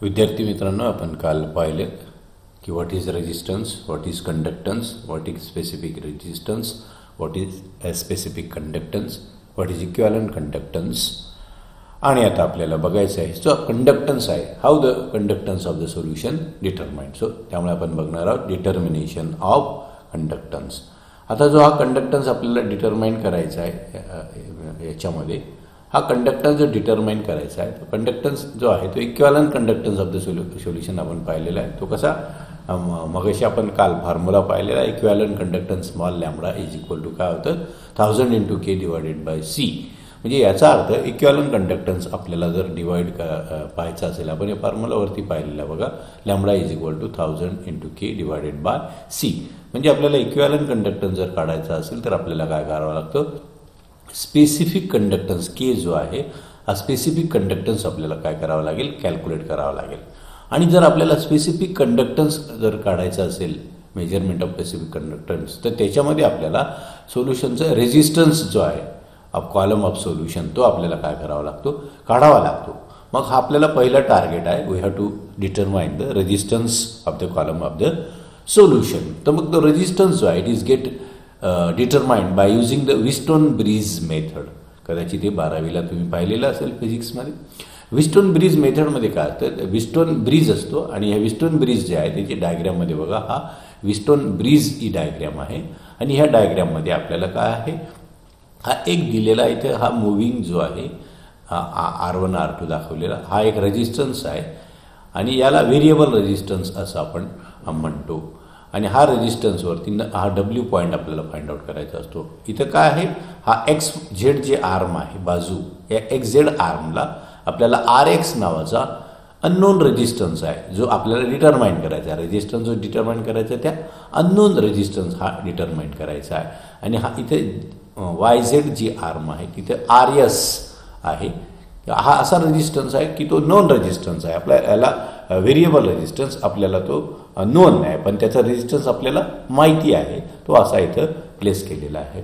विद्यार्थी मित्रांनो, आपण काल पाहिले की what is resistance, what is conductance, what is specific resistance, what is specific conductance, what is equivalent conductance. आणि आता आपल्याला बघायचं आहे जो कंडक्टन्स आहे, how the conductance of the solution determined. So त्यामुळे आपण बघणार आहोत डिटर्मिनेशन ऑफ कंडक्टन्स. आता जो हा कंडक्टन्स आपल्याला डिटरमाइन करायचा आहे याच्यामध्ये, हा कंडक्टन्स जो डिटरमाइन करायचा आहे, तो कंडक्टन्स जो आहे तो equivalent conductance of the solution आपण पाहिलेला आहे. तो कसा, मगाशी आपण काल फॉर्म्युला पाहिलेला, equivalent conductance small lambda is equal to काय होतं 1000 × K डिवायडेड बाय C. म्हणजे याचा अर्थ इक्विव्हॅलंट कंडक्टन्स आपल्याला जर डिवाइड पाहायचा असेल, आपण या फॉर्म्युलावरती पाहिलेला बघा, lambda is equal to 1000 × K divided by C. म्हणजे आपल्याला इक्विव्हॅलंट कंडक्टन्स जर काढायचा असेल तर आपल्याला काय करावं लागतं, स्पेसिफिक कंडक्टन्स के जो आहे हा स्पेसिफिक कंडक्टन्स आपल्याला काय करावं लागेल, कॅल्क्युलेट करावं लागेल. आणि जर आपल्याला स्पेसिफिक कंडक्टन्स जर काढायचं असेल, मेजरमेंट ऑफ स्पेसिफिक कंडक्टन्स, तर त्याच्यामध्ये आपल्याला सोल्युशनचा रेजिस्टन्स जो आहे ऑफ कॉलम ऑफ सोल्युशन तो आपल्याला काय करावा लागतो, काढावा लागतो. मग हा आपल्याला पहिला टार्गेट आहे, we have to determine the resistance of the column of the solution. तर मग तो रेजिस्टन्स जो आहे it is get determined by using the Wheatstone bridge method. कदाचित हे 12वीला तुम्ही पाहिलेलं असेल फिजिक्समध्ये. विस्टोन ब्रिज मेथडमध्ये काय असतं, विस्टोन ब्रिज असतो आणि ह्या विस्टोन ब्रिज जे आहे त्याची डायग्रॅममध्ये बघा, हा विस्टोन ब्रिज ही डायग्रॅम आहे. आणि ह्या डायग्रॅममध्ये आपल्याला काय आहे, हा एक दिलेला इथे हा मूव्हिंग जो आहे R1 R2 दाखवलेला, हा एक रेजिस्टन्स आहे आणि याला व्हेरिएबल रेजिस्टन्स असं आपण म्हणतो. आणि हा रेजिस्टन्सवरती हा W पॉईंट आपल्याला फाइंड आउट करायचा असतो. इथं काय आहे, हा XZ जे आर्म आहे बाजू, या XZ आर्मला आपल्याला RX नावाचा अननोन रेजिस्टन्स आहे जो आपल्याला डिटरमाइन करायचा आहे. रेजिस्टन्स जो डिटरमाइन करायचा आहे त्या अननोन रेजिस्टन्स हा डिटरमाइन करायचा आहे. आणि हा इथे YZ जी आर्म आहे तिथे RS आहे. हा असा रेजिस्टन्स आहे की तो नॉन रेजिस्टन्स आहे. आपल्या याला व्हेरिएबल रेजिस्टन्स आपल्याला तो नोन आहे, पण त्याचा रेजिस्टन्स आपल्याला माहिती आहे, तो असा इथं प्लेस केलेला आहे.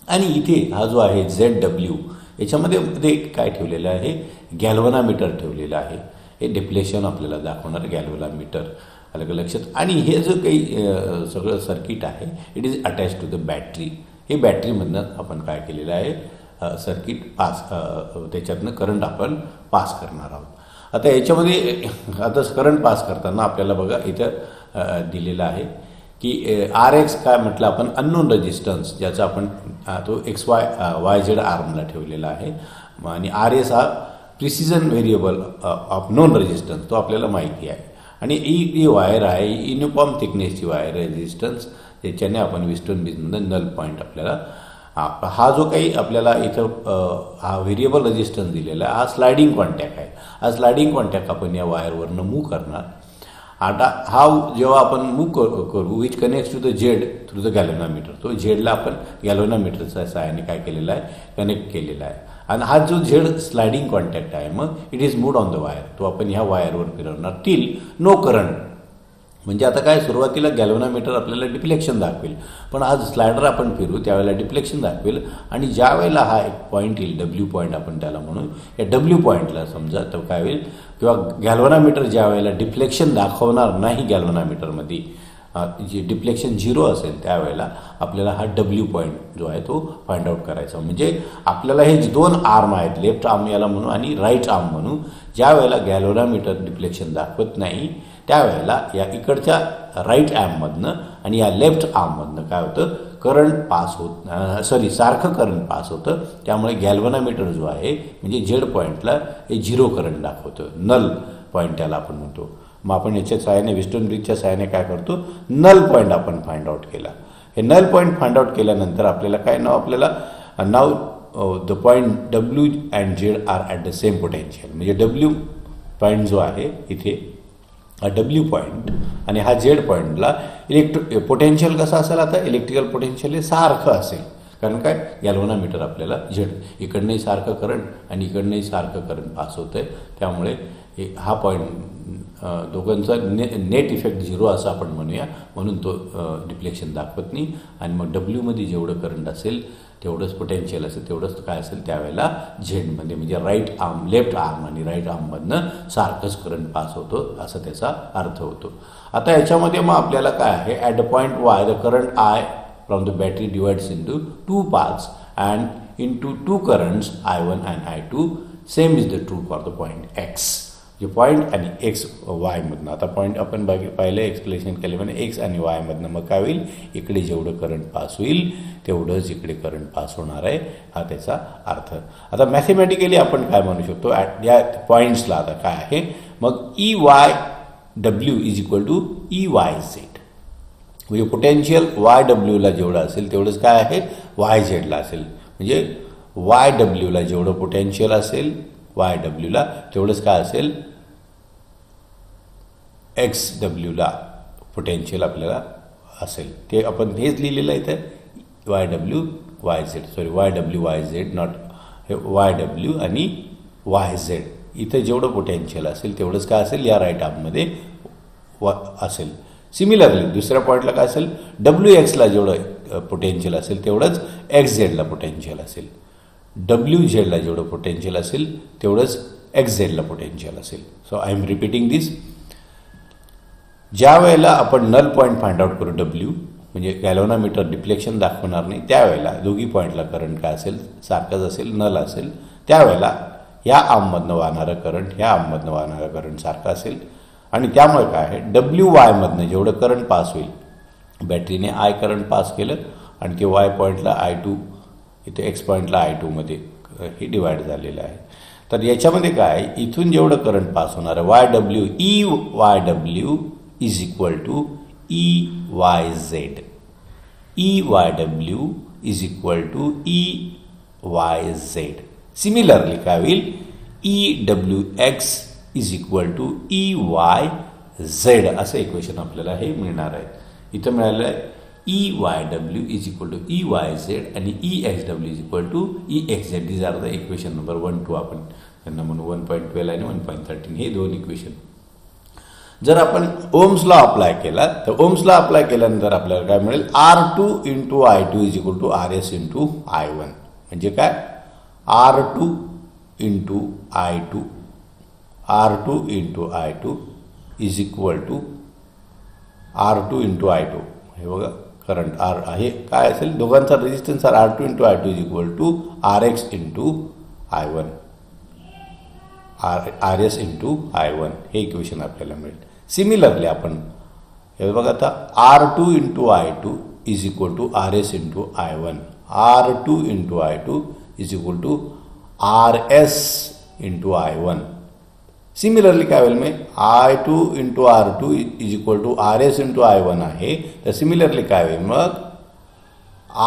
आणि इथे हा जो आहे ZW, याच्यामध्ये काय ठेवलेलं आहे, गॅल्व्हनामीटर ठेवलेलं आहे. हे डिप्लेशन आपल्याला दाखवणार गॅल्व्हनामीटर, अलग लक्षात. आणि हे जो काही सगळं सर्किट आहे it is attach to the battery. हे बॅटरीमधनं आपण काय केलेलं आहे, सर्किट पास, त्याच्यातनं करंट आपण पास करणार आहोत. आता याच्यामध्ये आता करंट पास करताना आपल्याला बघा इथं दिलेलं आहे की RX काय म्हटलं आपण, अननोन रेजिस्टन्स, ज्याचा आपण तो YZ आर्मला ठेवलेला आहे. आणि RS हा precision variable of non resistance, तो आपल्याला माहिती आहे. आणि ही वायर आहे युनिफॉर्म थिकनेसची वायर रेजिस्टन्स, त्याच्याने आपण विस्टोन ब्रिजमधून नल पॉईंट आपल्याला हा जो काही आपल्याला इथं हा व्हेरिएबल रेजिस्टन्स दिलेला आहे, हा स्लायडिंग कॉन्टॅक्ट आहे. हा स्लायडिंग कॉन्टॅक्ट आपण या वायरवरनं मूव्ह करणार. आता हा जेव्हा आपण मूव्ह करू which connects to the Z through the galvanometer, तो झेडला आपण गॅल्व्हनामीटरच्या सहाय्याने काय केलेला आहे, कनेक्ट केलेला आहे. आणि हा जो झेड स्लायडिंग कॉन्टॅक्ट आहे, मग it is moved on the wire, तो आपण ह्या वायरवर फिरवणार टिल नो करंट. म्हणजे आता काय, सुरुवातीला गॅल्व्हनामीटर आपल्याला डिफ्लेक्शन दाखवेल, पण आज स्लायडर आपण फिरू त्यावेळेला डिफ्लेक्शन दाखवेल. आणि ज्या वेळेला हा एक पॉईंट येईल, W पॉईंट आपण त्याला म्हणू, या W पॉईंटला समजा तर काय होईल, किंवा गॅल्व्हनामीटर ज्या वेळेला डिफ्लेक्शन दाखवणार नाही गॅल्व्हनामीटरमध्ये, जे डिफ्लेक्शन 0 असेल त्यावेळेला आपल्याला हा W पॉईंट जो आहे तो फाइंड आउट करायचा. म्हणजे आपल्याला हे दोन आर्म आहेत, लेफ्ट आर्म याला म्हणू आणि राईट आर्म म्हणू, ज्या वेळेला गॅल्व्हनामीटर डिफ्लेक्शन दाखवत नाही त्यावेळेला या इकडच्या राईट आर्ममधनं आणि या लेफ्ट आर्ममधनं काय होतं, करंट पास होत, सारखं करंट पास होतं. त्यामुळे गॅल्व्हनामीटर जो आहे म्हणजे झेड पॉईंटला हे 0 करंट दाखवतं, नल पॉईंट त्याला आपण म्हणतो. मग आपण याच्या सहाय्याने, विस्टोन ब्रिजच्या सहाय्याने काय करतो, नल पॉईंट आपण फाइंड आउट केला. हे नल पॉईंट फाइंड आउट केल्यानंतर आपल्याला काय नाव, आपल्याला नाव the point W and Z are at the same potential. म्हणजे W पॉईंट जो आहे इथे हा W पॉईंट आणि हा Z पॉईंटला पोटेन्शियल कसं असेल, आता इलेक्ट्रिकल पोटेन्शियल हे सारखं असेल. कारण काय, गॅल्व्हनामीटर आपल्याला झेड इकडनंही सारखं करंट आणि इकडनंही सारखं करंट पास होतं आहे. त्यामुळे हा पॉईंट दोघांचा नेट इफेक्ट 0 असं आपण म्हणूया, म्हणून तो डिफ्लेक्शन दाखवत नाही. आणि मग डब्ल्यूमध्ये जेवढं करंट असेल तेवढंच पोटेन्शियल असेल तेवढंच काय असेल त्यावेळेला झेडमध्ये म्हणजे राईट आर्म लेफ्ट आर्म आणि राईट आर्ममधनं सारखंच करंट पास होतो असं त्याचा अर्थ होतो. आता याच्यामध्ये मग आपल्याला काय आहे at the point why the current I from the battery divides into 2 parts and into 2 currents I1 and I2 same is the true for the point x. जे पॉईंट आणि एक्स वायमधनं आता पॉईंट आपण पाहिलं एक्सप्लेनेशन केले म्हणजे x आणि वायमधनं मग काय होईल इकडे जेवढं करंट पास होईल तेवढंच इकडे करंट पास होणार आहे हा त्याचा अर्थ. आता मॅथमॅटिकली आपण काय म्हणू शकतो या पॉईंट्सला आता काय आहे मग EYW is equal to EYZ म्हणजे पोटेन्शियल YWला जेवढं असेल तेवढंच काय आहे YZला असेल म्हणजे YWला जेवढं पोटेन्शियल असेल YWला तेवढंच काय असेल XWला पोटेन्शियल आपल्याला असेल. ते आपण हेच लिहिलेलं आहे इथं YW YZ नॉट YW आणि YZ इथं जेवढं पोटेन्शियल असेल तेवढंच काय असेल या राईट आर्ममध्ये असेल. सिमिलरली दुसऱ्या पॉईंटला काय असेल WXला जेवढं पोटेन्शियल असेल तेवढंच XZला पोटेन्शियल असेल. WZला जेवढं पोटेन्शियल असेल तेवढंच XZला पोटेन्शियल असेल. सो आय एम रिपीटिंग दिस. ज्या वेळेला आपण नल पॉईंट फाइंड आउट करू W म्हणजे गॅल्व्हनोमीटर डिफ्लेक्शन दाखवणार नाही त्यावेळेला दोघी पॉईंटला करंट काय असेल सारखंच असेल नल असेल त्यावेळेला ह्या आर्ममधनं वाहणारं करंट ह्या आर्ममधनं वाहणारं करंट सारखं असेल आणि त्यामुळे काय आहे WYमधनं जेवढं करंट पास होईल बॅटरीने I करंट पास केलं आणि ते Y पॉईंटला I2 इथे एक्स पॉईंटला I2 मध्ये हे डिवाइड झालेलं आहे. तर याच्यामध्ये काय इथून जेवढं करंट पास होणार आहे EYW is equal to EYZ. EYW is equal to EYZ. Similarly काय होईल EWX is equal to EYZ असं इक्वेशन आपल्याला हे मिळणार आहे. इथं मिळालं आहे EYW is equal to EYZ आणि EXW is equal to EXZ. These are the equation number 1, 2 आपण त्यांना म्हणू 1.12 आणि 1.13 हे दोन इक्वेशन. जर आपण ओम्स लॉ अप्लाय केला तर ओम्स लॉ अप्लाय केल्यानंतर आपल्याला काय मिळेल R2 into I2 is equal to RS into I1 म्हणजे काय R2 into I2 is equal to R2 into I2 हे बघा करंट आर आहे काय असेल दोघांचा resistance R2 into I2 is equal to RX into I1 RS into I1 हे equation आपल्याला मिळेल. सिमिलरली आपण हे बघा आता R2 into I2 is equal to RS into I1 R2 into I2 is equal to RS into I1. Similarly काय होईल मग I2 into R2 is equal to RS into I1 आहे तर सिमिलरली काय होईल मग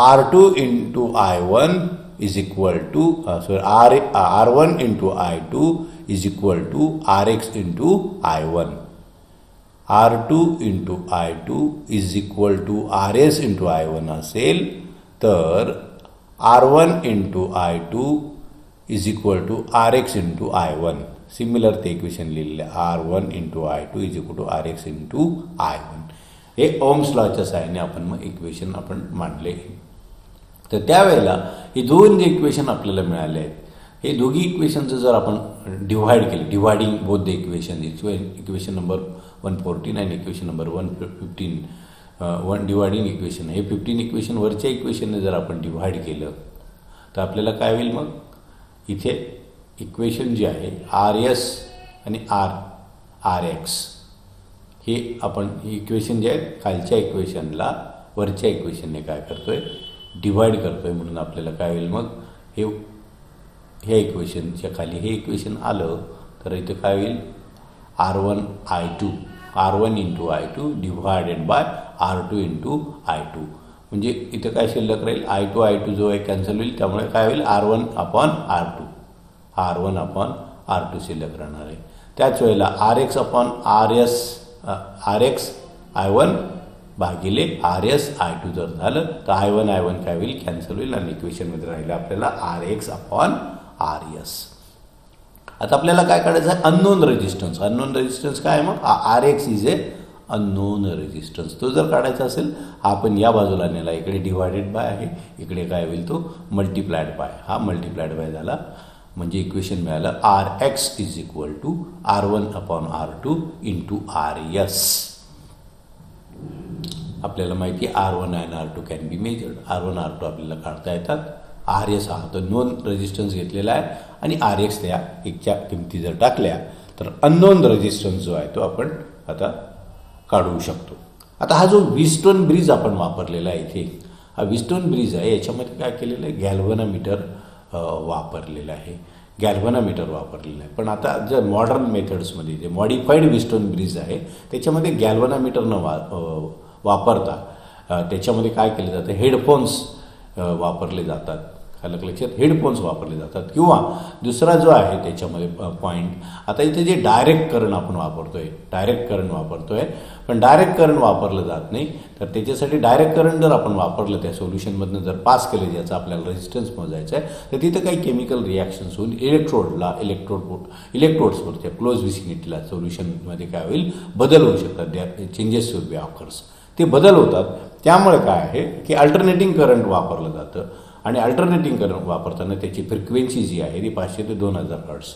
R2 into I1 is equal to R1 into I2 is equal to RX into I1. R2 into I2 is equal to RS into I1 असेल तर R1 into I2 is equal to RX into I1. Similar ते equation लिहिलेलं R1 into I2 is equal to RX into I1. हे Ohm's लॉच्या साहाय्याने आपण मग equation आपण मांडले. तर त्यावेळेला हे दोन जे इक्वेशन आपल्याला मिळाले आहेत हे दोघी इक्वेशनचं जर आपण डिव्हाइड केले dividing both the equation equation number 114 आणि इक्वेशन नंबर 115 डिव्हायडिंग इक्वेशन हे 15 इक्वेशन वरच्या इक्वेशनने जर आपण डिव्हाइड केलं तर आपल्याला काय होईल मग इथे इक्वेशन जे आहे RS आणि RX हे आपण इक्वेशन जे आहेत खालच्या इक्वेशनला वरच्या इक्वेशनने काय करतोय डिवाइड करतोय म्हणून आपल्याला काय होईल मग हे इक्वेशनच्या खाली हे इक्वेशन आलं तर इथे काय होईल R1 into I2 divided by R2 into I2 म्हणजे इथं काय शिल्लक राहील I2 जो आहे कॅन्सल होईल त्यामुळे काय होईल R1 अपॉन R2 शिल्लक राहणार आहे. त्याच वेळेला RX अपॉन RX I1 भागिले RS I2 जर झालं तर I1 काय होईल कॅन्सल होईल आणि इक्वेशनमध्ये राहिलं आपल्याला RX अपॉन RS. आता आपल्याला काय काढायचं आहे अननोन रेजिस्टन्स काय आहे मग RX is a unknown resistance. तो जर काढायचा असेल हा आपण या बाजूला नेला, इकडे डिवायडेड बाय आहे, इकडे काय होईल तो मल्टिप्लायड बाय. हा मल्टिप्लायड बाय झाला म्हणजे इक्वेशन मिळालं RX is equal to R1/R2 into RS. आपल्याला माहिती आहे R1 आणि R2 can be measured. R1 R2 आपल्याला काढता येतात. RS हा तो नोन रेजिस्टन्स घेतलेला आहे आणि RX त्या एकच्या किमती जर टाकल्या तर अननोन रेजिस्टन्स जो आहे तो आपण आता काढू शकतो. आता हा जो व्हीटस्टोन ब्रिज आपण वापरलेला आहे इथे, हा व्हीटस्टोन ब्रिज आहे, याच्यामध्ये काय केलेलं आहे गॅल्व्हनोमीटर वापरलेलं आहे. गॅल्व्हनोमीटर वापरलेलं आहे. पण आता जर मॉडर्न मेथड्समध्ये जे मॉडिफाईड व्हीटस्टोन ब्रिज आहे त्याच्यामध्ये गॅल्व्हनोमीटर न वापरता त्याच्यामध्ये काय केलं जातं, हेडफोन्स वापरले जातात. अलग लक्षात, हेडफोन्स वापरले जातात. किंवा दुसरा जो आहे त्याच्यामध्ये पॉईंट, आता इथे जे डायरेक्ट करंट आपण वापरतोय पण डायरेक्ट करंट वापरलं जात नाही. तर त्याच्यासाठी डायरेक्ट करंट जर आपण वापरलं त्या सोल्युशनमधनं जर पास केलं, ज्याचा आपल्याला रेजिस्टन्स मोजायचा आहे, तर तिथं काही केमिकल रिॲक्शन्स होऊन इलेक्ट्रोड्सवरच्या क्लोज विसिनिटीला सोल्युशनमध्ये काय होईल, बदल होऊ शकतात. Changes will be occurs. ते बदल होतात. त्यामुळे काय आहे की अल्टरनेटिंग करंट वापरलं जातं आणि अल्टरनेटिंग करंट वापरताना त्याची फ्रिक्वेन्सी जी आहे ती 500 ते 2000 हर्ट्झ.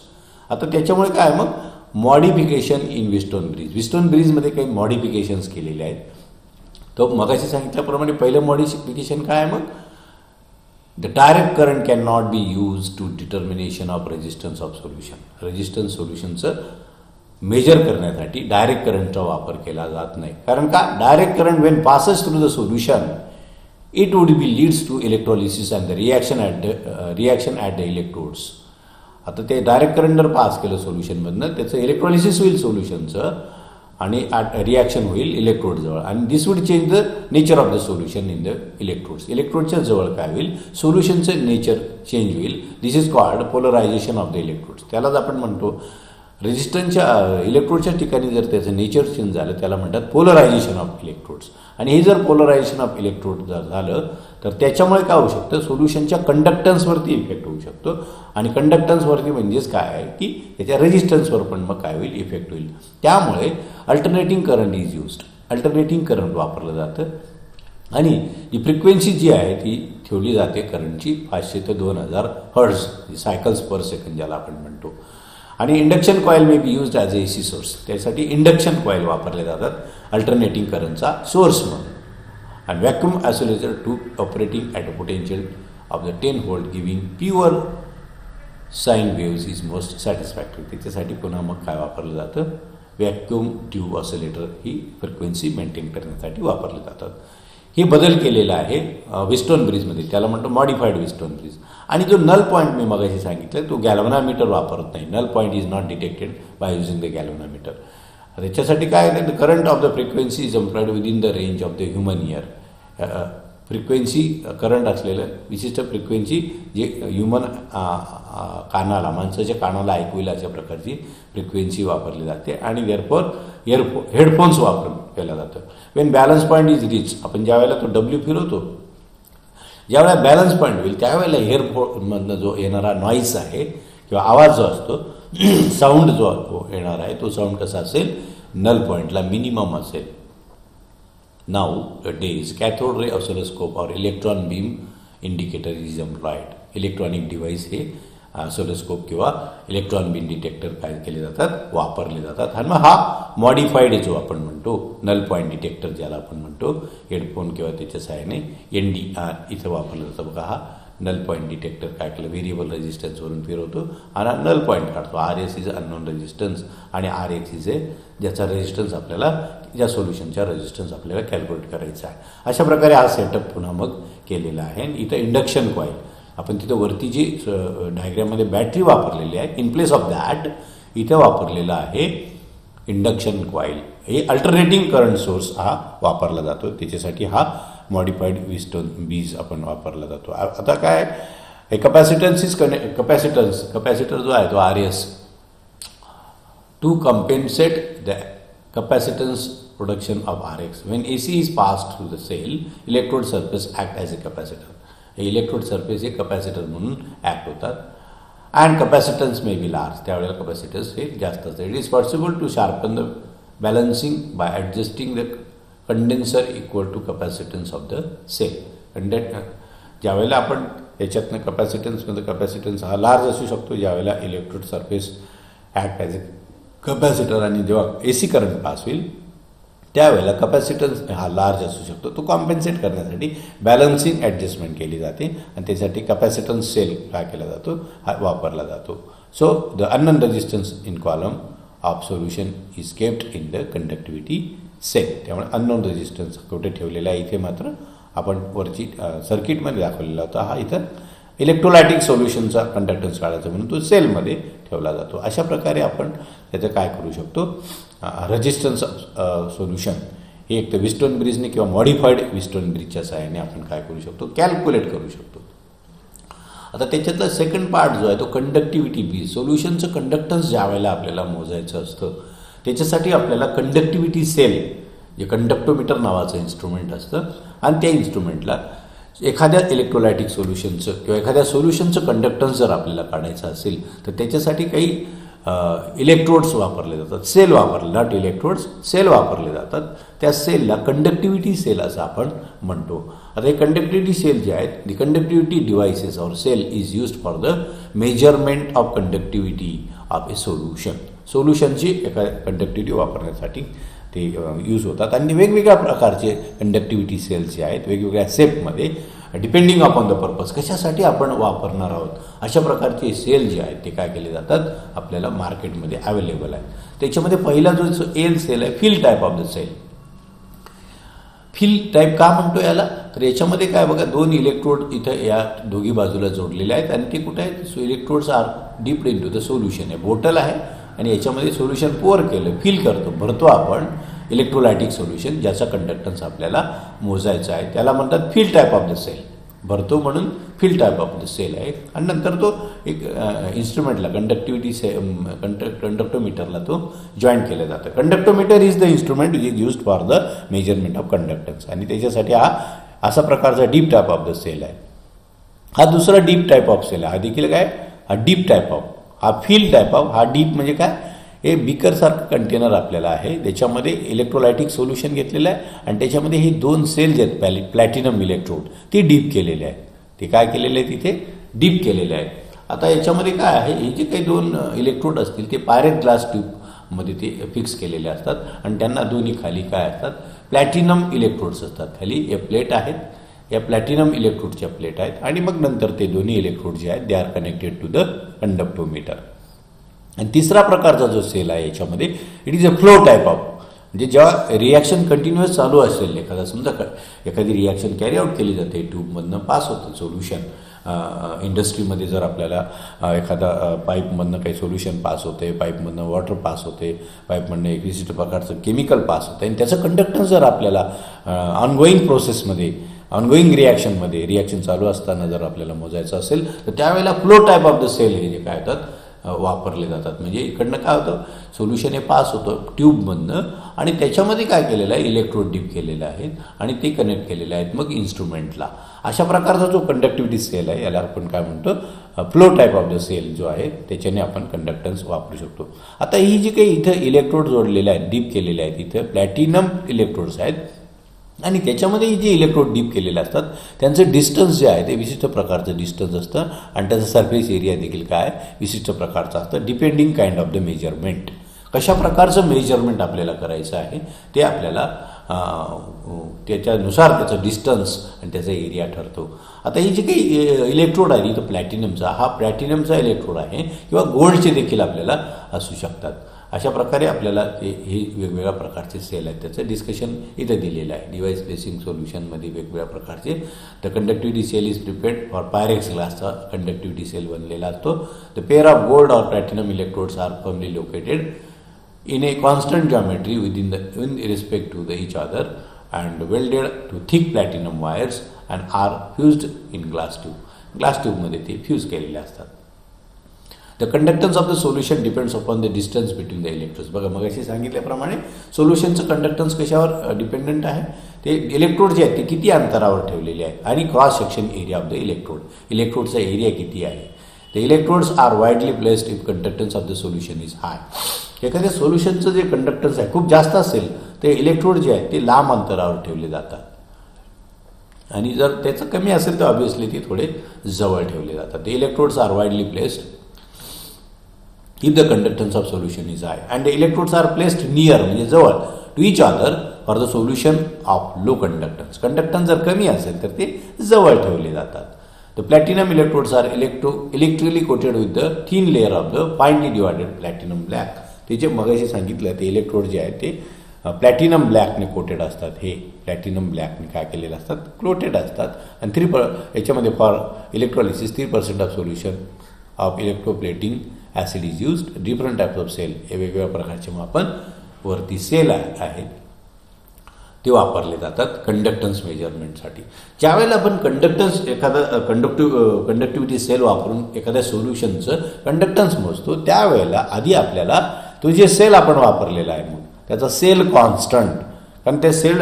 आता त्याच्यामुळे काय मग मॉडिफिकेशन इन व्हीटस्टोन ब्रिजमध्ये काही मॉडिफिकेशन्स केलेले आहेत. तो मगाशी सांगितल्याप्रमाणे पहिलं मॉडिफिकेशन काय आहे, मग the direct current can not be use to determination of resistance of solution. Resistance सोल्युशनचं मेजर करण्यासाठी डायरेक्ट करंटचा वापर केला जात नाही. कारण का, direct current when passes through the solution it would be leads to electrolysis and the reaction at the electrodes. आता ते डायरेक्ट करंट जर पास केलं सोल्युशनमधनं, त्याचं इलेक्ट्रोलिसिस होईल सोल्युशनचं आणि रिॲक्शन होईल इलेक्ट्रोडजवळ आणि this would change the nature of the solution in the electrodes. इलेक्ट्रोडच्या जवळ काय होईल, सोल्युशनचं नेचर चेंज होईल. This is called polarisation of the electrodes. त्यालाच आपण म्हणतो रेजिस्टन्सच्या इलेक्ट्रोडच्या ठिकाणी जर त्याचं नेचर चेंज झालं त्याला म्हणतात पोलरायझेशन ऑफ इलेक्ट्रोड्स. आणि हे जर पोलरायझेशन ऑफ इलेक्ट्रोड जर झालं तर त्याच्यामुळे काय होऊ शकतं, सोल्युशनच्या कंडक्टन्सवरती इफेक्ट होऊ शकतो. आणि कंडक्टन्सवरती म्हणजेच काय आहे की त्याच्या रेजिस्टन्सवर पण मग काय होईल, इफेक्ट होईल. त्यामुळे alternating current is used. Alternating current वापरलं जातं आणि ही फ्रिक्वेन्सी जी आहे ती ठेवली जाते करंटची 500 ते 2000 हर्ट्झ, सायकल्स पर सेकंड ज्याला आपण म्हणतो. आणि induction coil may be used as AC source. त्यासाठी इंडक्शन कॉईल वापरले जातात अल्टरनेटिंग करंटचा सोर्स म्हणून. आणि vacuum isolator to operating at a potential of the 10 volt giving pure sine waves is most satisfactory. त्याच्यासाठी पुन्हा मग काय वापरलं जातं, व्हॅक्यूम ट्यूब ऑसिलेटर ही फ्रिक्वेन्सी मेंटेन करण्यासाठी वापरले जातात. हे बदल केलेला आहे व्हीटस्टोन ब्रिजमध्ये, त्याला म्हणतो मॉडिफाईड व्हीटस्टोन ब्रिज. आणि जो नल पॉईंट मी मगाशी सांगितलं तो गॅल्व्हनोमीटर वापरत नाही. Null point is not detected by using the galvanometer. त्याच्यासाठी काय आहे, the current of the frequency is employed within the range of the human ear. Frequency current असलेलं विशिष्ट फ्रिक्वेन्सी जे ह्युमन कानाला, माणसाच्या कानाला ऐकू येईल अशा प्रकारची फ्रिक्वेन्सी वापरली जाते. आणि देअरफॉर हेडफोन्स वापरून केलं जातं. Wien balance point is rich, आपण ज्या वेळेला तो डब्ल्यू फिरवतो, ज्यावेळेला बॅलन्स पॉईंट होईल त्यावेळेला एअरफोनमधनं जो येणारा नॉईज आहे किंवा आवाज जो असतो, साऊंड जो येणार आहे तो साऊंड कसा असेल, नल पॉईंटला मिनिमम असेल. Nowadays cathode ray oscilloscope or electron beam indicator is employed. Electronic device हे ऑसिलोस्कोप किंवा इलेक्ट्रॉन बीम डिटेक्टर काय केले जातात, वापरले जातात. आणि मग हा मॉडिफाईड जो आपण म्हणतो नल पॉईंट डिटेक्टर ज्याला आपण म्हणतो, हेडफोन किंवा त्याच्या सहाय्याने NDR इथं वापरलं जातं. बघा हा नल पॉईंट डिटेक्टर काय केलं, व्हेरिएबल रेजिस्टन्सवरून फिरवतो आणि नल पॉईंट काढतो. RS इज अननोन रेजिस्टन्स आणि RX इज ज्याचा रेजिस्टन्स आपल्याला, ज्या सोल्युशनच्या रेजिस्टन्स आपल्याला कॅल्क्युलेट करायचा आहे. अशा प्रकारे हा सेटअप पुन्हा मग केलेला आहे. आणि इथं इंडक्शन कॉईल, आपण तिथं वरती जी डायग्राममध्ये बॅटरी वापरलेली आहे, इन प्लेस ऑफ दॅट इथं वापरलेला आहे इंडक्शन कॉईल. हे अल्टरनेटिंग करंट सोर्स हा वापरला जातो. त्याच्यासाठी हा मॉडिफाईड व्हीटस्टोन ब्रिज आपण वापरला जातो. आता काय, हे कपॅसिटर जो आहे तो RS to compensate the capacitance production of RX. When AC is passed through the cell, electrode surface act as a capacitor. हे इलेक्ट्रोड सरफेस हे कपॅसिटर म्हणून ॲक्ट होतात. And capacitance may be large, त्यावेळेला capacitance हे जास्त असतं. It is possible to sharpen the balancing by adjusting the condenser equal to capacitance of the cell. ज्यावेळेला आपण याच्यातनं कॅपॅसिटन्स हा लार्ज असू शकतो, ज्यावेळेला इलेक्ट्रोड सरफेस ॲक्ट ॲज अ कॅपॅसिटर आणि जेव्हा AC करंट पास होईल त्यावेळेला कॅपॅसिटन्स हा लार्ज असू शकतो. तो कॉम्पेन्सेट करण्यासाठी बॅलन्सिंग ॲडजस्टमेंट केली जाते आणि त्यासाठी कॅपॅसिटन्स सेल काय केला जातो, हा वापरला जातो. So the unknown resistance in column of solution is kept in the conductivity cell. त्यामुळे अननोन रेजिस्टन्स कुठे ठेवलेला आहे, इथे मात्र आपण वरची सर्किटमध्ये दाखवलेला होता, हा इथं इलेक्ट्रोलायटिक सोल्युशनचा कंडक्टन्स काढायचा म्हणून तो सेलमध्ये ठेवला जातो. अशा प्रकारे आपण त्याचं काय करू शकतो, रेजिस्टन्स सोल्युशन हे एक तर विस्टोन ब्रिजने किंवा मॉडिफाईड विस्टोन ब्रिजच्या सहाय्याने आपण काय करू शकतो, कॅल्क्युलेट करू शकतो. आता त्याच्यातला सेकंड पार्ट जो आहे तो कंडक्टिव्हिटी ब्रिज. सोल्युशनचं कंडक्टन्स ज्या वेळेला आपल्याला मोजायचं असतं त्याच्यासाठी आपल्याला कंडक्टिव्हिटी सेल जे कंडक्टोमीटर नावाचं इन्स्ट्रुमेंट असतं आणि त्या इन्स्ट्रुमेंटला एखाद्या इलेक्ट्रोलायटिक सोल्युशनचं किंवा एखाद्या सोल्युशनचं कंडक्टन्स जर आपल्याला काढायचं असेल तर त्याच्यासाठी काही इलेक्ट्रोड्स वापरले जातात, सेल वापरले, नॉट इलेक्ट्रोड्स, सेल वापरले जातात. त्या सेलला कंडक्टिव्हिटी सेल असं आपण म्हणतो. आता हे कंडक्टिव्हिटी सेल जे आहेत, the conductivity devices or cell is used for the measurement of conductivity of a solution. सोल्युशनची एका कंडक्टिव्हिटी वापरण्यासाठी ते यूज होतात आणि वेगवेगळ्या प्रकारचे कंडक्टिव्हिटी सेल्स जे आहेत वेगवेगळ्या सेपमध्ये डिपेंडिंग अपॉन द पर्पज कशासाठी आपण वापरणार आहोत अशा प्रकारचे सेल जे आहेत ते काय केले जातात आपल्याला मार्केटमध्ये अवेलेबल आहेत. त्याच्यामध्ये पहिला जो एल सेल आहे fill type of the cell. Fill type का म्हणतो याला, तर याच्यामध्ये काय बघा, दोन इलेक्ट्रोड इथं या दोघी बाजूला जोडलेले आहेत आणि ते कुठे आहेत, so electrodes are dip into the solution आहे. बोटल आहे आणि याच्यामध्ये सोल्युशन पोअर केलं, फिल करतो, भरतो आपण इलेक्ट्रोलायटिक सोल्युशन ज्याचा कंडक्टन्स आपल्याला मोजायचा आहे त्याला म्हणतात fill type of the cell. भरतो म्हणून fill type of the cell आहे आणि नंतर तो एक इन्स्ट्रुमेंटला कंडक्टोमीटरला तो जॉईन केलं जातं. Conductometer is the instrument which is used for the measurement of conductance आणि त्याच्यासाठी हा असा प्रकारचा dip type of the cell आहे. हा दुसरा डीप टाईप ऑफ सेल आहे. हा देखील काय, हा डीप टाईप ऑफ, हा फिल टाईप ऑफ, हा डीप म्हणजे काय, हे बिकरसारखं कंटेनर आपल्याला आहे, त्याच्यामध्ये इलेक्ट्रोलायटिक सोल्युशन घेतलेलं आहे आणि त्याच्यामध्ये हे दोन सेल जे आहेत प्लॅटिनम इलेक्ट्रोड ते डीप केलेले आहेत. ते काय केलेले आहे तिथे डीप केलेले आहेत. आता याच्यामध्ये काय आहे, हे जे काही दोन इलेक्ट्रोड असतील ते पायरेट ग्लास ट्यूबमध्ये ते फिक्स केलेले असतात आणि त्यांना दोन्ही खाली काय असतात, प्लॅटिनम इलेक्ट्रोड्स असतात. खाली हे प्लेट आहेत, या प्लॅटिनम इलेक्ट्रोडच्या प्लेट आहेत आणि मग नंतर ते दोन्ही इलेक्ट्रोड जे आहेत they are connected to the conductometer. आणि तिसरा प्रकारचा जो सेल आहे याच्यामध्ये it is a flow type of, म्हणजे जेव्हा रिॲक्शन कंटिन्युअस चालू असेल, एखादा समजा एखादी रिॲक्शन कॅरी आउट केली जाते, ट्यूबमधनं पास होतं सोल्युशन. इंडस्ट्रीमध्ये जर आपल्याला एखादा पाईपमधनं काही सोल्युशन पास होते, पाईपमधनं वॉटर पास होते, पाईपमधनं एक विशिष्ट प्रकारचं केमिकल पास होतं आणि त्याचं कंडक्टन्स जर आपल्याला ऑनगोईंग प्रोसेसमध्ये ऑनगोईंग रिॲक्शन चालू असताना जर आपल्याला मोजायचं असेल तर त्यावेळेला flow type of the cell हे जे काय होतात वापरले जातात. म्हणजे इकडनं काय होतं, सोल्युशन हे पास होतं ट्यूबमधनं आणि त्याच्यामध्ये काय केलेलं आहे, इलेक्ट्रोड डीप केलेले आहेत आणि ते कनेक्ट केलेले आहेत मग इन्स्ट्रुमेंटला. अशा प्रकारचा जो कंडक्टिव्हिटी सेल आहे याला आपण काय म्हणतो, flow type of the cell जो आहे त्याच्याने आपण कंडक्टन्स वापरू शकतो. आता ही जी काही इथं इलेक्ट्रोड जोडलेले आहेत, डीप केलेले आहेत, इथं प्लॅटिनम इलेक्ट्रोड्स आहेत आणि त्याच्यामध्ये जे इलेक्ट्रोड डीप केलेले असतात त्यांचं डिस्टन्स जे आहे ते विशिष्ट प्रकारचं डिस्टन्स असतं आणि त्याचं सरफेस एरिया देखील काय विशिष्ट प्रकारचं असतं, depending kind of the measurement. कशा प्रकारचं मेजरमेंट आपल्याला करायचं आहे ते आपल्याला त्याच्यानुसार त्याचं डिस्टन्स आणि त्याचा एरिया ठरतो. आता ही जी काही इलेक्ट्रोड आहे इथं प्लॅटिनमचा, हा प्लॅटिनमचा इलेक्ट्रोड आहे किंवा गोल्डचे देखील आपल्याला असू शकतात. अशा प्रकारे आपल्याला हे वेगवेगळ्या प्रकारचे सेल आहेत त्याचं डिस्कशन इथं दिलेलं आहे. डिव्हाइस बेसिंग सोल्युशनमध्ये वेगवेगळ्या प्रकारचे the conductivity cell is prepared for Pyrex ग्लासचा कंडक्टिव्हिटी सेल बनलेला असतो. The pair of gold or platinum electrodes are firmly located in a constant geometry in respect to the each other and welded to thick platinum wires and are fused in glass tube. Glass tube मध्ये ते fuse केलेले असतात. The conductance of the solution depends upon the distance between the electrodes. बघा मगाशी सांगितल्याप्रमाणे सोल्युशनचं conductance कशावर dependent आहे, ते इलेक्ट्रोड जे आहेत ते किती अंतरावर ठेवलेले आहेत आणि cross section area of the electrode, इलेक्ट्रोडचा एरिया किती आहे the electrodes are widely placed if conductance of the solution is high. एखाद्या सोल्युशनचं जे कंडक्टन्स आहे खूप जास्त असेल ते इलेक्ट्रोड जे आहे ते लांब अंतरावर ठेवले जातात आणि जर त्याचं कमी असेल तर ऑब्व्हियसली ते थोडे जवळ ठेवले जातात. The electrodes are widely placed if the conductance of solution is high and the electrodes are placed near म्हणजे जवळ to each other for the solution of low conductance. Conductance जर कमी असेल तर ते जवळ ठेवले जातात. The platinum electrodes are electrically coated with the thin layer of the finely divided platinum black. ते जे मगाशी सांगितलं ते इलेक्ट्रोड जे आहे ते प्लॅटिनम ब्लॅकने कोटेड असतात. हे प्लॅटिनम ब्लॅकने काय केलेलं असतात, क्लोटेड असतात आणि याच्यामध्ये for electrolysis 3% of solution of electroplating acid is used. Different types of cell हे वेगवेगळ्या प्रकारचे आपण वरती सेल आहेत ते वापरले जातात कंडक्टन्स मेजरमेंटसाठी. ज्यावेळेला आपण कंडक्टन्स एखादा कंडक्टिव्हिटी सेल वापरून एखाद्या सोल्युशनचं कंडक्टन्स मोजतो त्यावेळेला आधी आपल्याला तो जे सेल आपण वापरलेला आहे मग त्याचा सेल कॉन्स्टंट, कारण त्या cell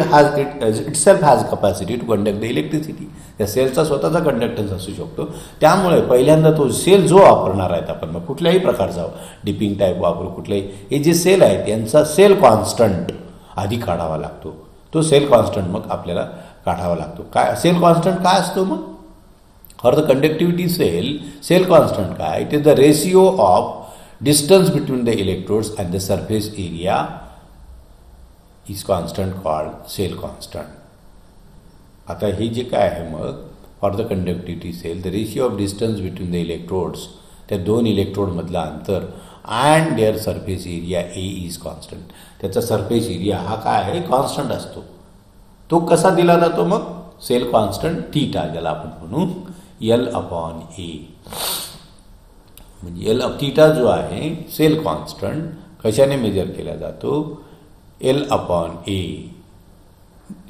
itself has capacity to conduct the electricity. त्या सेलचा स्वतःचा कंडक्टन्स असू शकतो. त्यामुळे पहिल्यांदा तो सेल जो वापरणार आहेत आपण मग कुठल्याही प्रकारचा डिपिंग टाईप वापरू कुठल्याही हे जे सेल आहेत यांचा सेल कॉन्स्टंट आधी काढावा लागतो. तो सेल कॉन्स्टंट मग आपल्याला काढावा लागतो. काय सेल कॉन्स्टंट काय असतो मग for the conductivity cell constant काय, it is the ratio of distance between the electrodes and the surface area is constant called cell constant. आता हे जे काय आहे मग for the conductivity cell the ratio of distance between the electrodes त्या दोन इलेक्ट्रोडमधलं अंतर and their surface area A is constant. त्याचा सरफेस एरिया हा काय आहे कॉन्स्टंट असतो. तो कसा दिला जातो मग सेल कॉन्स्टंट थीटा ज्याला आपण म्हणू L/A. म्हणजे थीटा जो आहे सेल कॉन्स्टंट कशाने मेजर केला जातो L/A.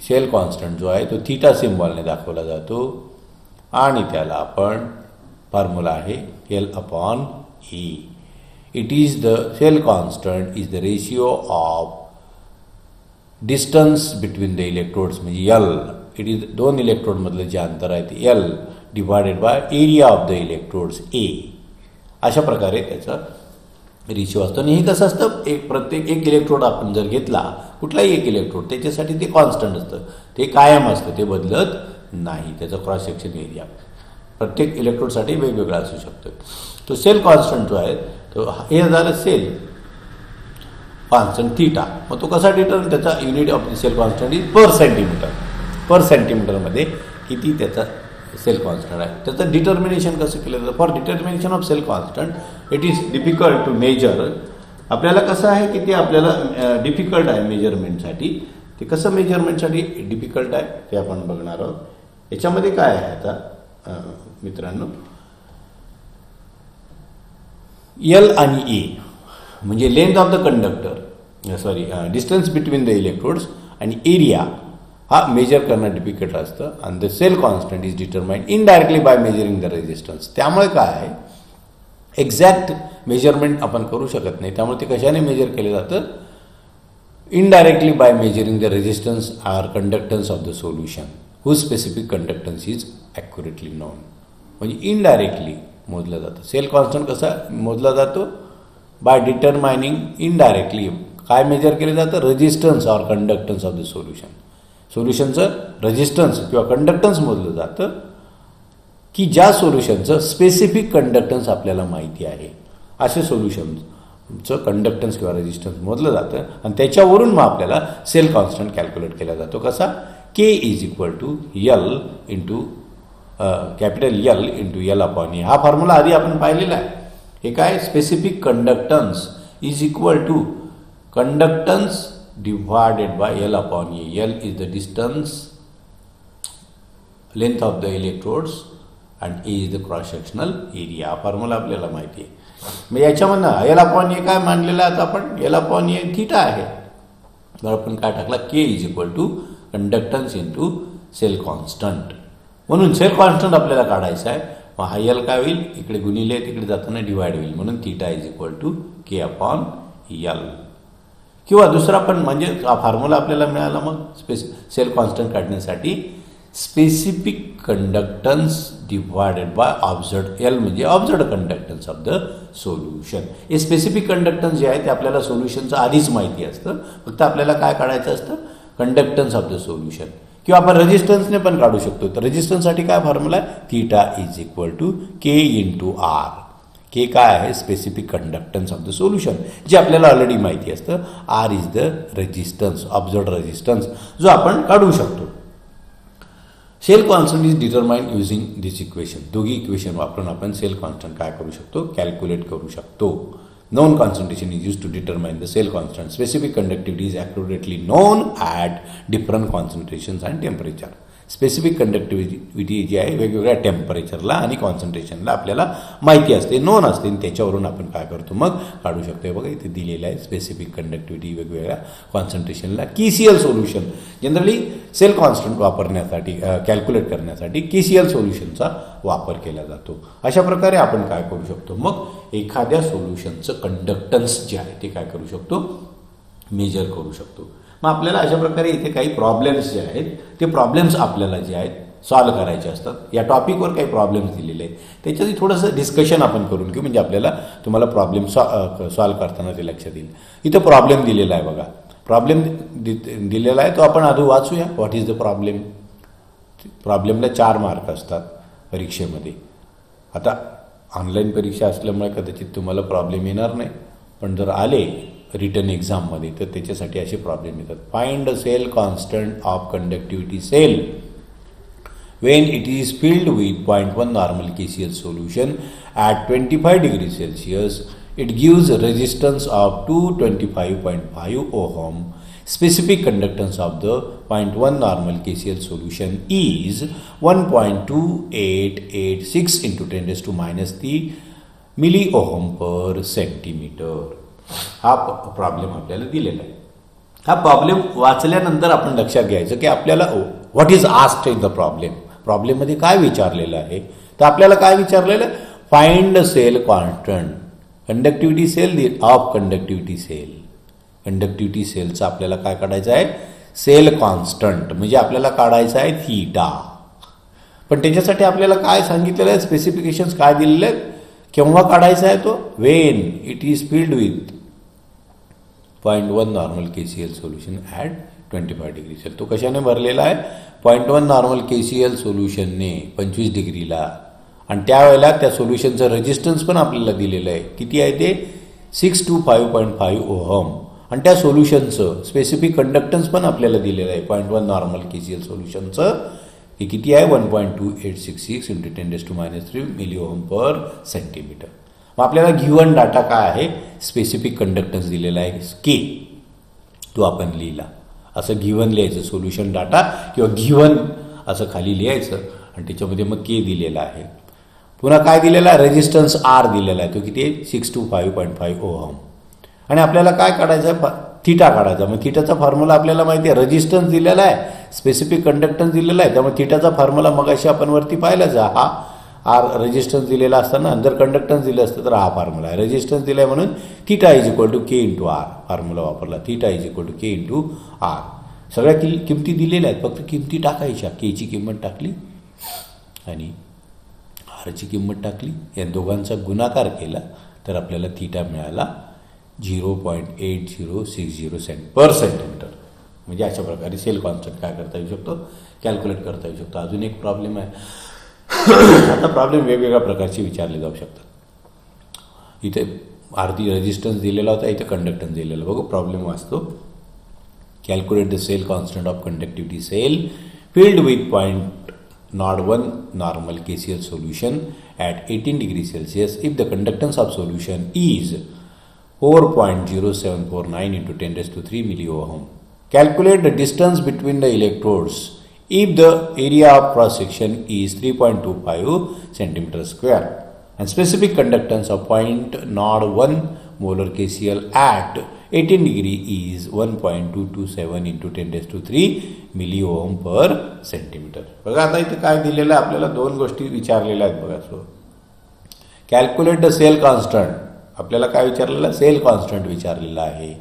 सेल कॉन्स्टंट जो आहे तो थीटा सिम्बॉलने दाखवला जातो आणि त्याला आपण फॉर्म्युला आहे L/A. It is the cell constant is the ratio of distance between the electrodes म्हणजे L. इट इज दोन इलेक्ट्रोडमधलं जे अंतर आहे ते L divided by area of the electrodes A. अशा प्रकारे त्याचा रेशिओ असतो. आणि हे कसं असतं प्रत्येक एक इलेक्ट्रोड आपण जर घेतला कुठलाही एक इलेक्ट्रोड त्याच्यासाठी ते कॉन्स्टंट असतं, ते कायम असतं, ते बदलत नाही. त्याचा क्रॉस सेक्शन एरिया प्रत्येक इलेक्ट्रोडसाठी वेगवेगळा असू शकतो. तो सेल कॉन्स्टंट जो आहे तो हे झालं सेल कॉन्स्टंट थीटा. मग तो कसा डिटर्मिन त्याचा unit of the cell constant is per centimetre. Per सेंटीमीटरमध्ये किती त्याचा सेल कॉन्स्टंट आहे त्याचं डिटर्मिनेशन कसं केलं जातं. For determination of cell constant it is difficult to measure. आपल्याला कसं आहे की ते आपल्याला डिफिकल्ट आहे मेजरमेंटसाठी. ते कसं मेजरमेंटसाठी डिफिकल्ट आहे ते आपण बघणार आहोत. याच्यामध्ये काय आहे आता मित्रांनो L आणि A म्हणजे length of the conductor distance between the electrodes आणि एरिया हा मेजर करणं डिफिकल्ट असतं. आणि the cell constant is determined indirectly by measuring the resistance. त्यामुळे काय आहे एक्झॅक्ट मेजरमेंट आपण करू शकत नाही. त्यामुळे ते कशाने मेजर केलं जातं indirectly by measuring the resistance or conductance of the solution whose specific conductance is accurately known. म्हणजे इनडायरेक्टली मोजलं जातं. सेल कॉन्स्टंट कसा मोजला जातो बाय डिटरमाइनिंग इनडायरेक्टली काय मेजर केलं जातं resistance or conductance of the solution. सोल्युशनचं रेजिस्टन्स किंवा कंडक्टन्स मोजलं जातं की ज्या सोल्युशनचं स्पेसिफिक कंडक्टन्स आपल्याला माहिती आहे असे सोल्युशनचं कंडक्टन्स किंवा रेजिस्टन्स मोजलं जातं आणि त्याच्यावरून मग आपल्याला सेल कॉन्स्टंट कॅल्क्युलेट केला जातो. कसा K is equal to L into capital L into L/A. हा फॉर्म्युला आधी आपण पाहिलेला आहे. हे काय specific conductance is equal to conductance divided by L/A. L is the distance, length of the electrodes and A is the cross sectional area. हा formula आपल्याला माहिती आहे. मग याच्यामधनं L/A काय मानलेला आहे आपण L/A थीटा आहे. तर आपण काय टाकला K is equal to conductance into cell constant. म्हणून सेल कॉन्स्टंट आपल्याला काढायचा आहे. मग हा L काय होईल इकडे गुणिले तिकडे जाताना डिवाइड होईल. म्हणून theta is equal to K/L. किंवा दुसरा पण म्हणजे हा फॉर्म्युला आपल्याला मिळाला मग सेल कॉन्स्टंट काढण्यासाठी specific conductance divided by observed L म्हणजे observed conductance of the solution. हे स्पेसिफिक कंडक्टन्स जे आहे ते आपल्याला सोल्युशनचं आधीच माहिती असतं, फक्त आपल्याला काय काढायचं असतं, कंडक्टन्स ऑफ द सोल्युशन. किंवा आपण रेजिस्टन्सने पण काढू शकतो. तर रेजिस्टन्ससाठी काय फॉर्म्युला आहे, theta is equal to K into R. K काय आहे, specific conductance of the solution, जे आपल्याला ऑलरेडी माहिती असतं. R is the resistance, observed resistance, जो आपण काढू शकतो. Cell constant is determined using this equation. दोघी इक्वेशन वापरून आपण सेल कॉन्स्टंट काय करू शकतो, कॅल्क्युलेट करू शकतो. Known concentration is used to determine the cell constant. Specific conductivity is accurately known at different concentrations and temperature. Specific conductivity जी आहे वेगवेगळ्या टेम्परेचरला आणि कॉन्सन्ट्रेशनला आपल्याला माहिती असते, नोन असते, आणि त्याच्यावरून आपण काय करतो, मग काढू शकतो. बघा इथे दिलेलं आहे स्पेसिफिक कंडक्टिव्हिटी वेगवेगळ्या कॉन्सन्ट्रेशनला. KCl solution generally cell constant वापरण्यासाठी, कॅल्क्युलेट करण्यासाठी KCl सोल्युशनचा वापर केला जातो. अशा प्रकारे आपण काय करू शकतो, मग एखाद्या सोल्युशनचं कंडक्टन्स जे आहे ते काय करू शकतो, मेजर करू शकतो. मग आपल्याला अशा प्रकारे इथे काही प्रॉब्लेम्स जे आहेत ते प्रॉब्लेम्स आपल्याला जे आहेत सॉल्व्ह करायचे असतात. या टॉपिकवर काही प्रॉब्लेम्स दिलेले आहेत, त्याच्यात थोडंसं डिस्कशन आपण करून घेऊ, म्हणजे आपल्याला तुम्हाला प्रॉब्लेम सॉल्व्ह करताना ते लक्षात येईल. इथं प्रॉब्लेम दिलेला आहे बघा, प्रॉब्लेम दिलेला आहे तो आपण आधी वाचूया. What is the problem. प्रॉब्लेमला 4 मार्क असतात परीक्षेमध्ये. आता ऑनलाईन परीक्षा असल्यामुळे कदाचित तुम्हाला प्रॉब्लेम येणार नाही, पण जर आले रिटर्न एक्झाममध्ये तर त्याच्यासाठी असे प्रॉब्लेम येतात. Find the cell constant of conductivity cell when it is filled with 0.1 normal KCl solution at 25 degrees Celsius. It gives a resistance of 225.5 ohm. Specific conductance of the 0.1 normal KCl solution is 1.2886 into 10 raised to minus 3 milliohm per centimeter. हा problem आपल्याला दिलेला आहे. हा problem वाचल्यानंतर आपण लक्षात घ्यायचं की आपल्याला what is asked in the problem. प्रॉब्लेममध्ये काय विचारलेलं आहे, तर आपल्याला काय विचारलेलं आहे, find cell constant conductivity cell of conductivity cell. Conductivity सेलचं आपल्याला काय काढायचं आहे, सेल कॉन्स्टंट, म्हणजे आपल्याला काढायचं आहे थीटा. पण त्याच्यासाठी आपल्याला काय सांगितलेलं आहे, स्पेसिफिकेशन्स काय दिलेले आहेत, केव्हा काढायचा आहे तो, when it is filled with 0.1 normal KCl solution at 25 degree Celsius. तो कशाने भरलेला आहे, 0.1 नॉर्मल KCl सोल्युशनने 25 डिग्रीला, आणि त्यावेळेला त्या सोल्युशनचं रेजिस्टन्स पण आपल्याला दिलेलं आहे. किती आहे ते 625.5 ओहम, आणि त्या सोल्युशनचं स्पेसिफिक कंडक्टन्स पण आपल्याला दिलेलं आहे 0.1 नॉर्मल KCl सोल्युशनचं. हे किती आहे 1.2866 into 10 raised to minus 3 milliohm per centimetre. मग आपल्याला गिव्हन डाटा काय आहे, स्पेसिफिक कंडक्टन्स दिलेला आहे के, तो आपण लिहिला. असं गिव्हन लिहायचं, सोल्युशन डाटा किंवा गिव्हन असं खाली लिहायचं, आणि त्याच्यामध्ये मग के दिलेला आहे. पुन्हा काय दिलेला आहे, रेजिस्टन्स आर दिलेला आहे, तो किती आहे 625.5 ओहम. आणि आपल्याला काय काढायचं आहे, थीटा काढायचा. मग थीटाचा फॉर्म्युला आपल्याला माहिती आहे, रेजिस्टन्स दिलेला आहे, स्पेसिफिक कंडक्टन्स दिलेला आहे, त्यामुळे थीटाचा फॉर्म्युला मग अशी आपण वरती पाहिलाच. हा आर रेजिस्टन्स दिलेला असताना जर कंडक्टन्स दिलं असतं तर हा फॉर्म्युला आहे. रेजिस्टन्स दिला आहे म्हणून theta is equal to K into R formula वापरला. Theta is equal to K into R. सगळ्या किमती दिलेल्या आहेत, फक्त किमती टाकायच्या. केची किंमत टाकली आणि आरची किंमत टाकली, या दोघांचा गुणाकार केला तर आपल्याला थीटा मिळाला 0.8060 पर सेंटीमीटर. म्हणजे अशा प्रकारे सेल कॉन्स्टंट काय करता येऊ शकतो, कॅल्क्युलेट करता येऊ शकतो. अजून एक प्रॉब्लेम आहे. आता प्रॉब्लेम वेगवेगळ्या प्रकारचे विचारले जाऊ शकतात. इथे आरती रेजिस्टन्स दिलेला होता, इथे कंडक्टन्स दिलेला. बघू प्रॉब्लेम वाचतो. Calculate the cell constant of conductivity cell filled with 0.01 normal KCl solution at 18 degrees Celsius if the conductance of solution is 4.0749 into 10 raised to 3 milliohm. Calculate the distance between the electrodes if the area of cross section is 3.25 centimeter square and specific conductance of 0.01 molar KCl at 18 degree is 1.227 into 10 raised to 3 milliohm per centimeter. बघा आता इथे काय दिलेलं आहे, आपल्याला दोन गोष्टी विचारलेल्या आहेत बघा. So calculate the cell constant, आपल्याला काय विचारलेलं आहे, सेल कॉन्स्टंट विचारलेला आहे,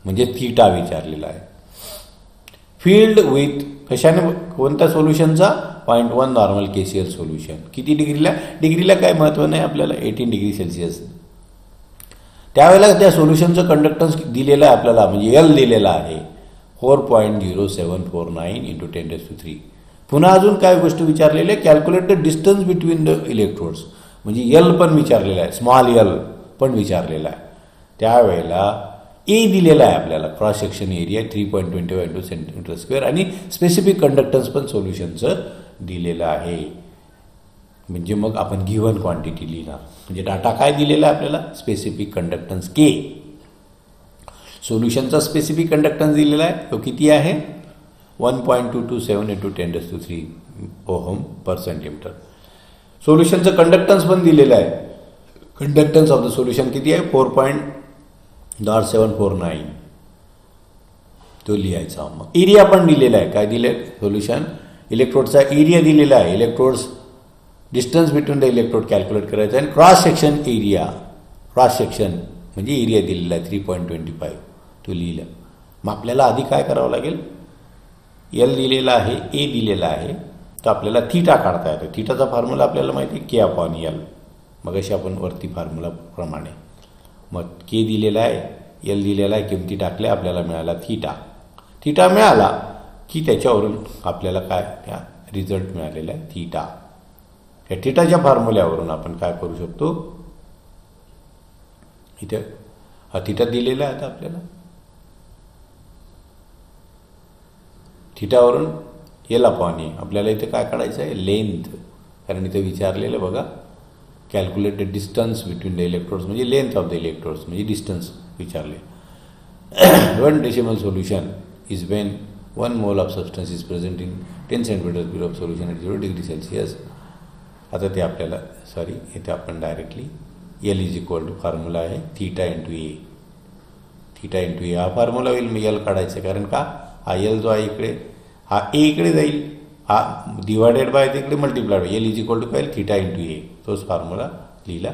म्हणजे थीटा विचारलेला आहे. फिल्ड विथ कशाने, कोणत्या सोल्युशनचा, 0.1 नॉर्मल KCl सोल्युशन. किती डिग्रीला, डिग्रीला काय महत्त्व नाही आपल्याला, 18 डिग्री सेल्सिअस. त्यावेळेला त्या सोल्युशनचं कंडक्टन्स दिलेलं आहे आपल्याला, म्हणजे L दिलेला आहे 4.0749 × 10⁻³ पुन्हा अजून काय गोष्ट विचारलेली आहे, calculate the distance between the electrodes, म्हणजे L पण विचारलेला आहे, स्मॉल L पण विचारलेला आहे. त्यावेळेला A दिलेला आहे आपल्याला, क्रॉस सेक्शन एरिया 3.25 cm², आणि स्पेसिफिक कंडक्टन्स पण सोल्युशनचं दिलेलं आहे. म्हणजे मग आपण गिव्हन क्वांटिटी लिहिणार, म्हणजे डाटा काय दिलेला आहे आपल्याला, स्पेसिफिक कंडक्टन्स K. सोल्युशनचा स्पेसिफिक कंडक्टन्स दिलेला आहे, तो किती आहे, 1.227 × 10⁻³ ओहम पर सेंटीमीटर. सोल्युशनचं कंडक्टन्स पण दिलेलं आहे, कंडक्टन्स ऑफ द सोल्युशन किती आहे, 4.0749, तो लिहायचा. मग एरिया पण दिलेला आहे, काय दिले, सोल्युशन इलेक्ट्रोडचा एरिया दिलेला आहे, electrodes distance between the electrode calculate करायचं आहे, आणि cross section area, cross section म्हणजे एरिया दिलेला आहे 3.25, तो लिहिलं. मग आपल्याला आधी काय करावं लागेल, L दिलेला आहे, A दिलेला आहे, तर आपल्याला थीटा काढता येतो. थीटाचा फॉर्म्युला आपल्याला माहिती आहे, K/L. मग अशी आपण वरती फॉर्म्युलाप्रमाणे, मग K दिलेला आहे, L दिलेला आहे, किमती टाकल्या, आपल्याला मिळाला थीटा. थीटा मिळाला की त्याच्यावरून आपल्याला काय, त्या रिझल्ट मिळालेला आहे थीटा. या थीटाच्या फॉर्म्युल्यावरून आपण काय करू शकतो, इथे हा थीटा दिलेला आहे, आता आपल्याला थीटावरून L/A आपल्याला इथे काय काढायचं आहे, लेंथ, कारण इथे विचारलेलं बघा, calculate the distance between the electrodes, म्हणजे लेंथ ऑफ द इलेक्ट्रोड्स, म्हणजे डिस्टन्स विचारले. 1 decimal solution is Wien 1 mole of substance is present in 10 cm³ of solution at 0 degree Celsius. आता ते आपल्याला, सॉरी, इथे आपण डायरेक्टली L = फॉर्म्युला आहे theta × A. Theta × A हा फॉर्म्युला होईल. मी L काढायचं, कारण का हा L जो आहे इकडे, हा A इकडे जाईल, हा डिवायडेड बाय तिकडे मल्टिप्लाय, L = काय, थीटा × A, तोच फॉर्म्युला लिहिला.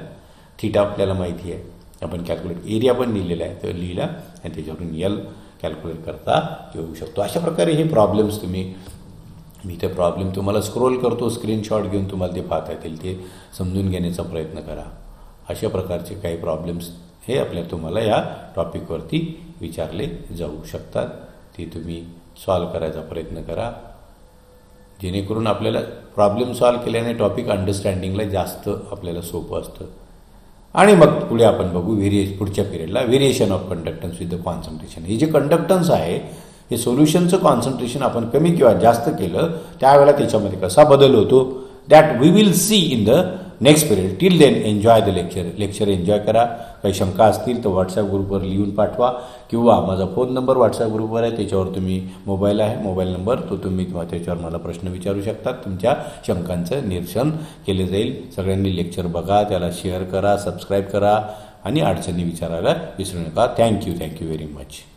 थीटा आपल्याला माहिती आहे, आपण कॅल्क्युलेट, एरिया पण लिहिलेला आहे, तो लिहिला, आणि त्याच्यावरून L कॅल्क्युलेट करता येऊ शकतो. अशा प्रकारे हे प्रॉब्लेम्स तुम्ही, मी ते प्रॉब्लेम तुम्हाला स्क्रोल करतो, स्क्रीनशॉट घेऊन तुम्हाला ते पाहता येतील, ते समजून घेण्याचा प्रयत्न करा. अशा प्रकारचे काही प्रॉब्लेम्स हे तुम्हाला या टॉपिकवरती विचारले जाऊ शकतात, ते तुम्ही सॉल्व करायचा प्रयत्न करा, जेणेकरून आपल्याला प्रॉब्लेम सॉल्व केल्याने टॉपिक अंडरस्टँडिंगला जास्त आपल्याला सोपं असतं. आणि मग पुढे आपण बघू पुढच्या पिरियडला variation of conductance with the concentration. हे जे कंडक्टन्स आहे, हे सोल्युशनचं कॉन्सन्ट्रेशन आपण कमी किंवा जास्त केलं त्यावेळेला त्याच्यामध्ये कसा बदल होतो, that we will see in the next period. Till then enjoy the lecture enjoy करा. काही शंका असतील तर व्हॉट्सॲप ग्रुपवर लिहून पाठवा, किंवा माझा फोन नंबर व्हॉट्सॲप ग्रुपवर आहे, त्याच्यावर तुम्ही मोबाईल नंबर, तो तुम्ही त्याच्यावर मला प्रश्न विचारू शकतात. तुमच्या शंकांचं निरसन केले जाईल. सगळ्यांनी लेक्चर बघा, त्याला शेअर करा, सबस्क्राईब करा, आणि अडचणी विचारायला विसरू नका. Thank you very much.